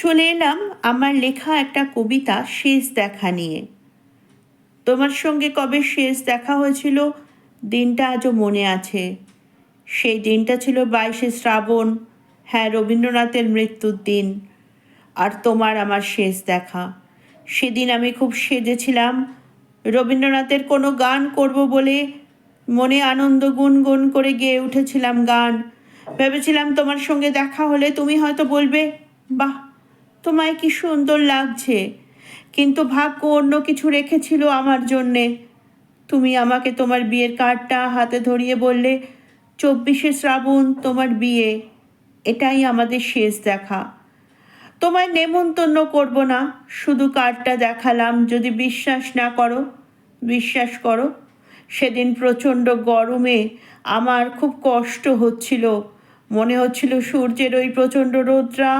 চলে এলাম আমার লেখা একটা কবিতা শেষ দেখা নিয়ে। তোমার সঙ্গে কবে শেষ দেখা হয়েছিল দিনটা আজও মনে আছে। সেই দিনটা ছিল 22শে শ্রাবণ। হ্যাঁ, রবীন্দ্রনাথের মৃত্যুর দিন। আর তোমার আমার শেষ দেখা। সেদিন আমি খুব সেজেছিলাম, রবীন্দ্রনাথের কোনো গান করব বলে মনে আনন্দ গুনগুন করে গেয়ে উঠেছিলাম গান। ভেবেছিলাম তোমার সঙ্গে দেখা হলে তুমি হয়তো বলবে, বাহ, তোমায় কি সুন্দর লাগছে। কিন্তু ভাগ্য অন্য কিছু রেখেছিল আমার জন্যে। তুমি আমাকে তোমার বিয়ের কার্ডটা হাতে ধরিয়ে বললে, 24শে শ্রাবণ তোমার বিয়ে, এটাই আমাদের শেষ দেখা। তোমায় নেমন্তন্ন করব না, শুধু কার্ডটা দেখালাম। যদি বিশ্বাস না করো, বিশ্বাস করো। সেদিন প্রচণ্ড গরমে আমার খুব কষ্ট হচ্ছিল। মনে হচ্ছিল সূর্যের ওই প্রচণ্ড রোদটা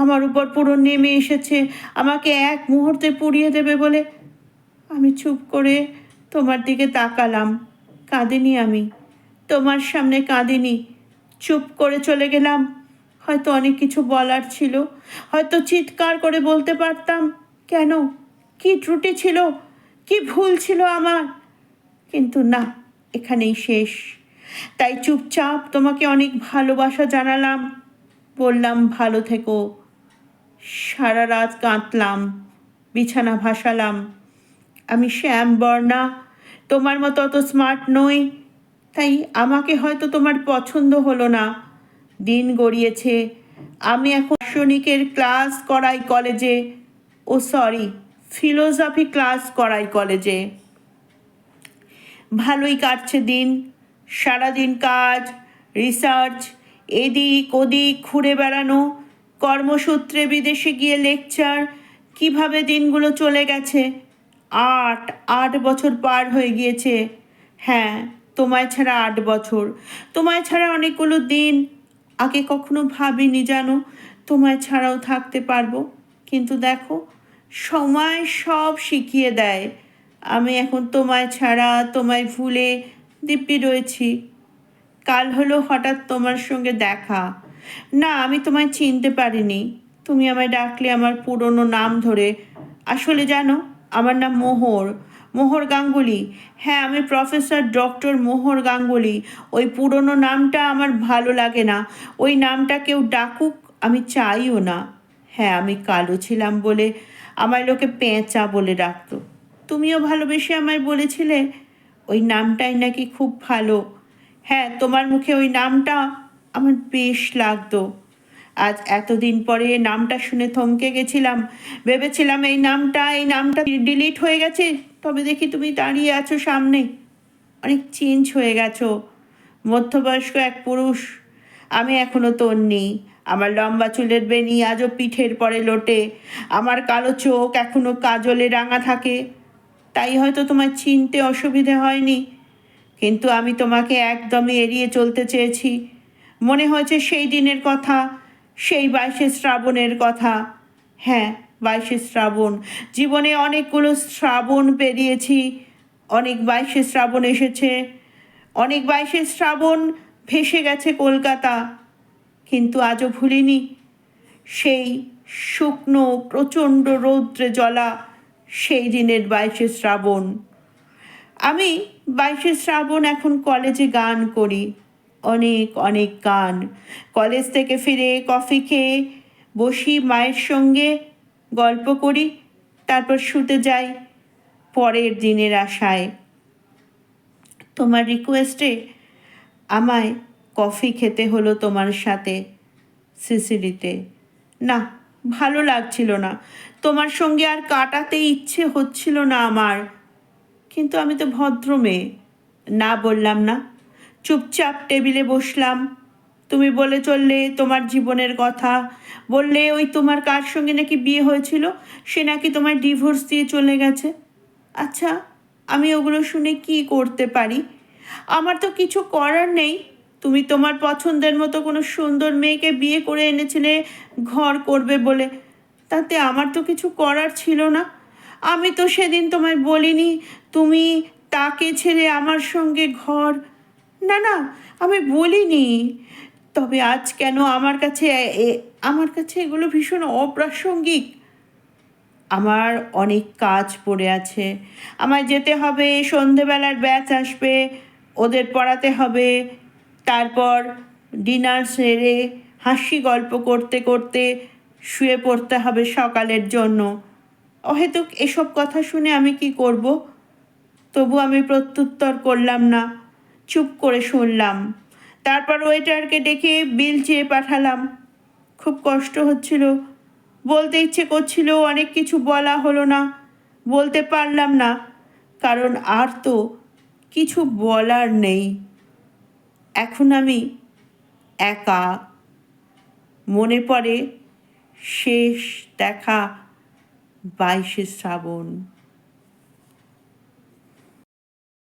আমার উপর পুরো নেমে এসেছে, আমাকে এক মুহূর্তে পুড়িয়ে দেবে বলে। আমি চুপ করে তোমার দিকে তাকালাম। কাঁদিনি আমি, তোমার সামনে কাঁদিনি। চুপ করে চলে গেলাম। হয়তো অনেক কিছু বলার ছিল, হয়তো চিৎকার করে বলতে পারতাম, কেন, কি ত্রুটি ছিল, কি ভুল ছিল আমার। কিন্তু না, এখানেই শেষ। তাই চুপচাপ তোমাকে অনেক ভালোবাসা জানালাম, বললাম ভালো থেকো। সারা রাত কাঁদলাম, বিছানা ভাসালাম। আমি শ্যামবর্ণা, তোমার মতো অত স্মার্ট নই, তাই আমাকে হয়তো তোমার পছন্দ হলো না। দিন গড়িয়েছে, আমি এখন দার্শনিকের ক্লাস করাই কলেজে। ও সরি, ফিলোসফি ক্লাস করাই কলেজে। ভালোই কাটছে দিন। সারাদিন কাজ, রিসার্চ, এদিক ওদিক ঘুরে বেড়ানো, কর্মসূত্রে বিদেশে গিয়ে লেকচার। কিভাবে দিনগুলো চলে গেছে। 8 বছর পার হয়ে গিয়েছে। হ্যাঁ, তোমায় ছাড়া 8 বছর। তোমায় ছাড়া অনেকগুলো দিন। আগে কখনো ভাবিনি জানো, তোমায় ছাড়াও থাকতে পারবো। কিন্তু দেখো, সময় সব শিখিয়ে দেয়। আমি এখন তোমায় ছাড়া, তোমায় ভুলে দিব্যি রয়েছি। কাল হলো হঠাৎ তোমার সঙ্গে দেখা। না, আমি তোমায় চিনতে পারিনি। তুমি আমায় ডাকলে আমার পুরনো নাম ধরে। আসলে জানো, আমার নাম মোহর, মোহর গাঙ্গুলি। হ্যাঁ, আমি প্রফেসর ডক্টর মোহর গাঙ্গুলি। ওই পুরনো নামটা আমার ভালো লাগে না। ওই নামটা কেউ ডাকুক, আমি চাইও না। হ্যাঁ, আমি কালো ছিলাম বলে আমায় লোকে পেঁচা বলে ডাকতো। তুমিও ভালোবেসে আমায় বলেছিলে ওই নামটাই নাকি খুব ভালো। হ্যাঁ, তোমার মুখে ওই নামটা আমার বেশ লাগতো। আজ এতদিন পরে নামটা শুনে থমকে গেছিলাম। ভেবেছিলাম এই নামটা ডিলিট হয়ে গেছে। তবে দেখি তুমি দাঁড়িয়ে আছো সামনে। অনেক চেঞ্জ হয়ে গেছো, মধ্যবয়স্ক এক পুরুষ। আমি এখনো তন্নি। আমার লম্বা চুলের বেনি আজও পিঠের পরে লোটে। আমার কালো চোখ এখনো কাজলে রাঙা থাকে। তাই হয়তো তোমার চিনতে অসুবিধে হয়নি। কিন্তু আমি তোমাকে একদমই এড়িয়ে চলতে চেয়েছি। মনে হয়েছে সেই দিনের কথা, সেই 22শে শ্রাবণের কথা। হ্যাঁ, 22শে শ্রাবণ। জীবনে অনেকগুলো শ্রাবণ পেরিয়েছি, অনেক 22শে শ্রাবণ এসেছে, অনেক 22শে শ্রাবণ ভেসে গেছে কলকাতা। কিন্তু আজও ভুলিনি সেই শুকনো প্রচণ্ড রৌদ্রে জ্বলা সেই দিনের 22শে শ্রাবণ। আমি 22শে শ্রাবণ এখন কলেজে গান করি, অনেক অনেক গান। কলেজ থেকে ফিরে কফি খেয়ে বসি মায়ের সঙ্গে, গল্প করি, তারপর শুতে যাই পরের দিনের আশায়। তোমার রিকোয়েস্টে আমায় কফি খেতে হলো তোমার সাথে সিসিলিতে। না, ভালো লাগছিল না, তোমার সঙ্গে আর কাটাতে ইচ্ছে হচ্ছিল না আমার। কিন্তু আমি তো ভদ্র মেয়ে, না বললাম না। চুপচাপ টেবিলে বসলাম। তুমি বলে চললে তোমার জীবনের কথা। বললে ওই তোমার কার সঙ্গে নাকি বিয়ে হয়েছিল, সে নাকি তোমায় ডিভোর্স দিয়ে চলে গেছে। আচ্ছা, আমি ওগুলো শুনে কি করতে পারি? আমার তো কিছু করার নেই। তুমি তোমার পছন্দের মতো কোনো সুন্দর মেয়েকে বিয়ে করে এনেছিলে ঘর করবে বলে। তাতে আমার তো কিছু করার ছিল না। আমি তো সেদিন তোমায় বলিনি তুমি তাকে ছেড়ে আমার সঙ্গে ঘর। না না, আমি বলিনি। তবে আজ কেন আমার কাছে আমার কাছে এগুলো ভীষণ অপ্রাসঙ্গিক। আমার অনেক কাজ পড়ে আছে। আমায় যেতে হবে, সন্ধেবেলার ব্যাচ আসবে, ওদের পড়াতে হবে। তারপর ডিনার সেরে হাসি গল্প করতে করতে শুয়ে পড়তে হবে সকালের জন্য। অহেতুক এসব কথা শুনে আমি কি করব? তবু আমি প্রত্যুত্তর করলাম না, চুপ করে শুনলাম। তারপর ওয়েটারকে ডেকে বিল চেয়ে পাঠালাম। খুব কষ্ট হচ্ছিল, বলতে ইচ্ছে করছিল, অনেক কিছু বলা হলো না, বলতে পারলাম না, কারণ আর তো কিছু বলার নেই। এখন আমি একা। মনে পড়ে শেষ দেখা 22শে শ্রাবণ।